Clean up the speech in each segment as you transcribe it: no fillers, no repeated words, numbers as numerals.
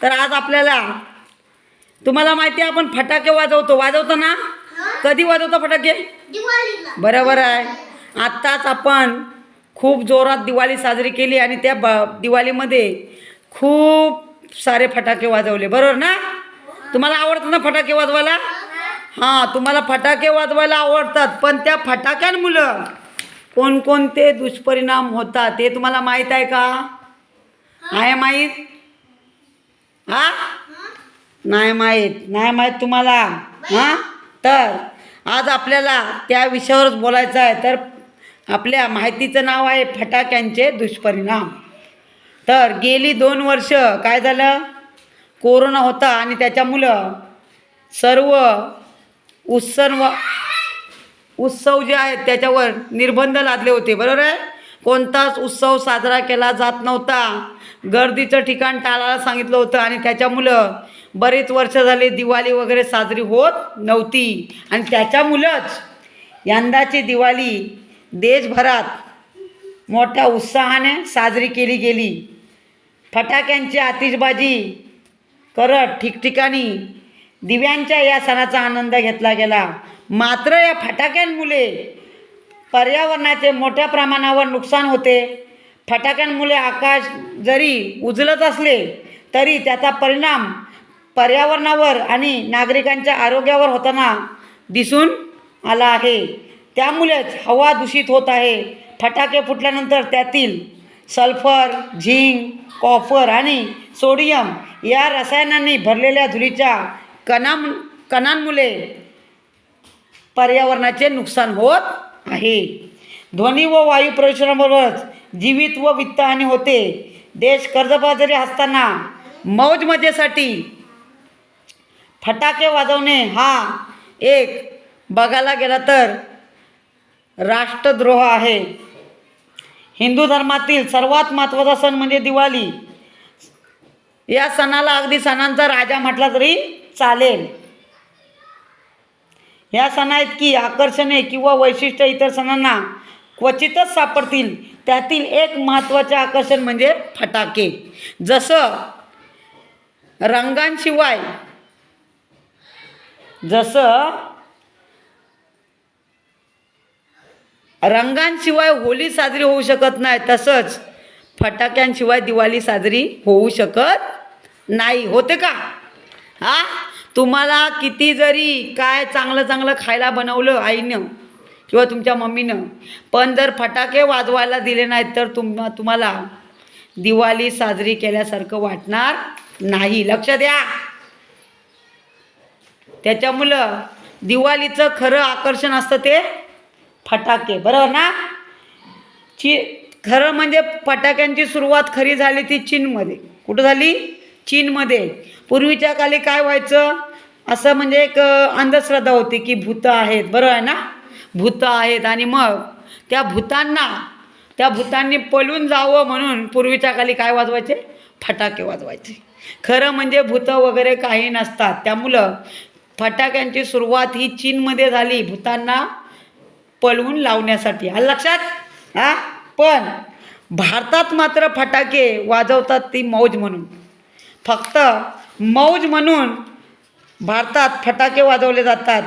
तर आज आपल्याला तुम्हाला माहिती आहे आपण फटाके वाजवतो ना? कधी वाजवतो फटाके? दिवाळीला. बरोबर आहे. आत्ताच आपण खूप जोरात दिवाळी साजरी केली आणि त्या दिवाळीमध्ये खूप सारे फटाके वाजवले, बरोबर ना? तुम्हाला आवडतं ना फटाके वाजवायला? हां, तुम्हाला फटाके वाजवायला आवडतात, पण त्या फटाक्यांमुळं कोणकोणते दुष्परिणाम होतात ते तुम्हाला माहीत आहे का? आहे माहीत? हां, नाही माहीत तुम्हाला? हां, तर आज आपल्याला त्या विषयावरच बोलायचं आहे. तर आपल्या माहितीचं नाव आहे फटाक्यांचे दुष्परिणाम. तर गेली 2 वर्ष काय झालं? कोरोना होता आणि त्याच्यामुळं सर्व उत्सव जे आहेत त्याच्यावर निर्बंध लादले होते, बरोबर आहे? कोणताच उत्सव साजरा केला जात नव्हता. गर्दीचं ठिकाण टाळायला सांगितलं होतं आणि त्याच्यामुळं बरेच वर्ष झाले दिवाळी वगैरे साजरी होत नव्हती. आणि त्याच्यामुळंच यंदाची दिवाळी देशभरात मोठ्या उत्साहाने साजरी केली गेली. फटाक्यांची आतिषबाजी करत ठिकठिकाणी दिव्यांच्या या सणाचा आनंद घेतला गेला. मात्र या फटाक्यांमुळे पर्यावरणाचे मोठ्या प्रमाणावर नुकसान होते. फटाक्यांमुळे आकाश जरी उजळत असले तरी त्याचा परिणाम पर्यावरणावर आणि नागरिकांच्या आरोग्यावर होताना दिसून आला आहे. त्यामुळेच हवा दूषित होत आहे. फटाके फुटल्यानंतर त्यातील सल्फर, झिंक, कॉपर आणि सोडियम या रसायनांनी भरलेल्या धुळीच्या कणांमुळे पर्यावरणाचे नुकसान होत आहे. ध्वनी व वायू प्रदूषणाबरोबरच जीवित व वित्तहानी होते. देश कर्जबाजारी असताना मौज मजेसाठी फटाके वाजवणे हा एक बघायला गेला तर राष्ट्रद्रोह आहे. हिंदू धर्मातील सर्वात महत्त्वाचा सण म्हणजे दिवाळी. या सणाला अगदी सणांचा राजा म्हटला तरी चालेल. या सणाइतकी आकर्षणे किंवा वैशिष्ट्य इतर सणांना क्वचितच सापडतील. त्यातील एक महत्त्वाचे आकर्षण म्हणजे फटाके. जसं रंगांशिवाय होळी साजरी होऊ शकत नाही, तसंच फटाक्यांशिवाय दिवाळी साजरी होऊ शकत नाही. होते का? हां, तुम्हाला किती जरी काय चांगलं खायला बनवलं आईनं किंवा तुमच्या मम्मीनं, पण जर फटाके वाजवायला दिले नाहीत तर तुम्हाला दिवाळी साजरी केल्यासारखं वाटणार नाही. लक्ष द्या. त्याच्यामुळं दिवाळीचं खरं आकर्षण असतं ते फटाके, बरोबर ना? खरं म्हणजे फटाक्यांची सुरुवात खरी झाली ती चीनमध्ये. कुठं झाली? चीनमध्ये. पूर्वीच्या काली काय व्हायचं, असं म्हणजे एक अंधश्रद्धा होती की भूतं आहेत, बरोबर आहे ना? भूतं आहेत आणि मग त्या भूतांनी पळून जावं म्हणून पूर्वीच्या काली काय वाजवायचे? फटाके वाजवायचे. खरं म्हणजे भूतं वगैरे काही नसतात. त्यामुळं फटाक्यांची सुरुवात ही चीनमध्ये झाली, भूतांना पळवून लावण्यासाठी. आलं लक्षात? हां, पण भारतात मात्र फटाके वाजवतात ती मौज म्हणून. फक्त मौज म्हणून भारतात फटाके वाजवले जातात.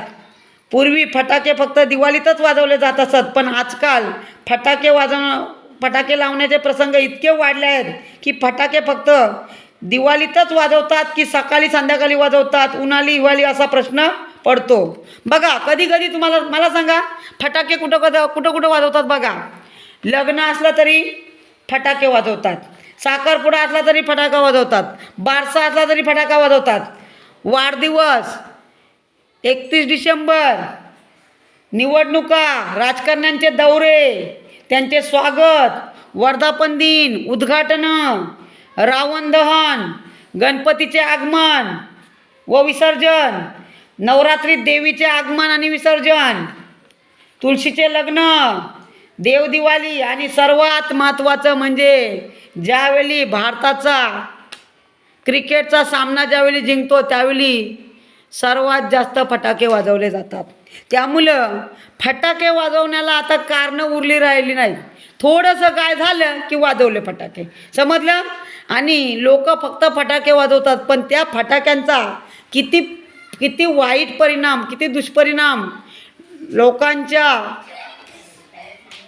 पूर्वी फटाके फक्त दिवाळीतच वाजवले जात असत, पण आजकाल फटाके लावण्याचे प्रसंग इतके वाढले आहेत की फटाके फक्त दिवाळीतच वाजवतात की सकाळी संध्याकाळी वाजवतात, उन्हाळी हिवाळी असा प्रश्न पडतो. बघा, कधी कधी मला सांगा, फटाके कुठं वाजवतात बघा. लग्न असलं तरी फटाके वाजवतात, साखरपुडा असला तरी फटाका वाजवतात, बारसा असला तरी फटाका वाजवतात, वाढदिवस, 31 डिसेंबर, निवडणुका, राजकारण्यांचे दौरे, त्यांचे स्वागत, वर्धापन दिन, उद्घाटनं, रावण दहन, गणपतीचे आगमन व विसर्जन, नवरात्रीत देवीचे आगमन आणि विसर्जन, तुळशीचे लग्न, देवदिवाळी आणि सर्वात महत्त्वाचं म्हणजे ज्यावेळी भारताचा क्रिकेटचा सामना ज्यावेळी जिंकतो त्यावेळी सर्वात जास्त फटाके वाजवले जातात. त्यामुळं फटाके वाजवण्याला आता कारणं उरली राहिली नाही. थोडंसं काय झालं की वाजवले फटाके, समजलं. आणि लोक फक्त फटाके वाजवतात, पण त्या फटाक्यांचा किती किती वाईट परिणाम, किती दुष्परिणाम लोकांच्या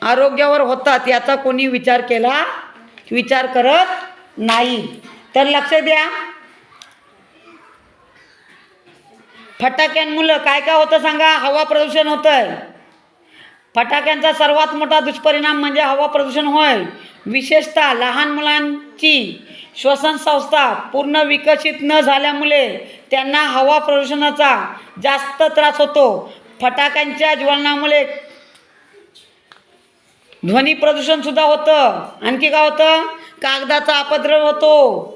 आरोग्यावर होतात याचा कोणी विचार करत नाही. तर लक्ष द्या, फटाक्यांमुळं काय काय होतं सांगा. हवा प्रदूषण होतं आहे. फटाक्यांचा सर्वात मोठा दुष्परिणाम म्हणजे हवा प्रदूषण होय. विशेषतः लहान मुलांची श्वसन संस्था पूर्ण विकसित न झाल्यामुळे त्यांना हवा प्रदूषणाचा जास्त त्रास होतो. फटाक्यांच्या ज्वलनामुळे ध्वनी प्रदूषणसुद्धा होतं. आणखी काय होतं, कागदाचा अपद्रव होतो,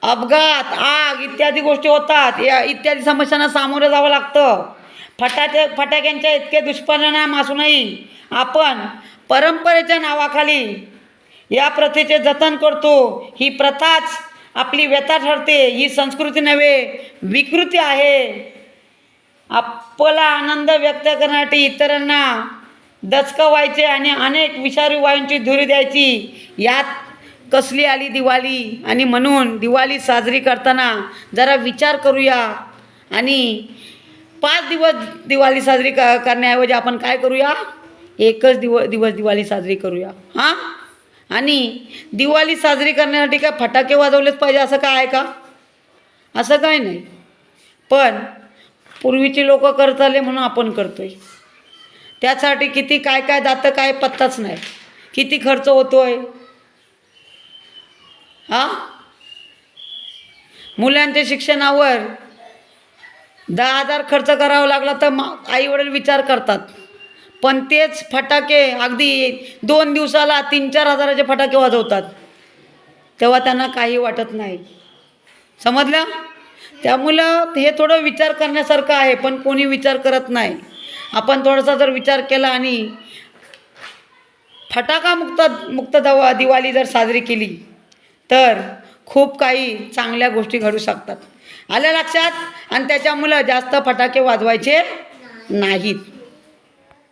अपघात, आग इत्यादी गोष्टी होतात. या इत्यादी समस्यांना सामोरं जावं लागतं. फटाक्यांच्या इतके दुष्परिणाम असूनही आपण परंपरेच्या नावाखाली या प्रथेचे जतन करतो. ही प्रथाच आपली व्यथा ठरते. ही संस्कृती नव्हे, विकृती आहे. आपला आनंद व्यक्त करण्यासाठी इतरांना दचकवायचे आणि अनेक विषारी वायूंची धुरी द्यायची, यात कसली आली दिवाळी. आणि म्हणून दिवाळी साजरी करताना जरा विचार करूया आणि 5 दिवस दिवाळी साजरी करण्याऐवजी आपण काय करूया, एकच दिवस दिवाळी साजरी करूया. हां, आणि दिवाळी साजरी करण्यासाठी काय फटाके वाजवलेच पाहिजे असं काय आहे का? असं काय नाही. पण पूर्वीची लोक करत आले म्हणून आपण करतोय. त्यासाठी किती काय काय जातं काय पत्ताच नाही. किती खर्च होतोय. हां, मुलांच्या शिक्षणावर 10,000 खर्च करावा लागला तर आईवडील विचार करतात. पण तेच फटाके अगदी 2 दिवसाला 3-4 हजाराचे फटाके वाजवतात, तेव्हा त्यांना काही वाटत नाही. समजलं. त्यामुळं हे थोडं विचार करण्यासारखं आहे, पण कोणी विचार करत नाही. आपण थोडासा जर विचार केला आणि फटाका मुक्त दिवाळी जर साजरी केली तर खूप काही चांगल्या गोष्टी घडू शकतात. आलं लक्षात. आणि त्याच्यामुळं जास्त फटाके वाजवायचे नाहीत.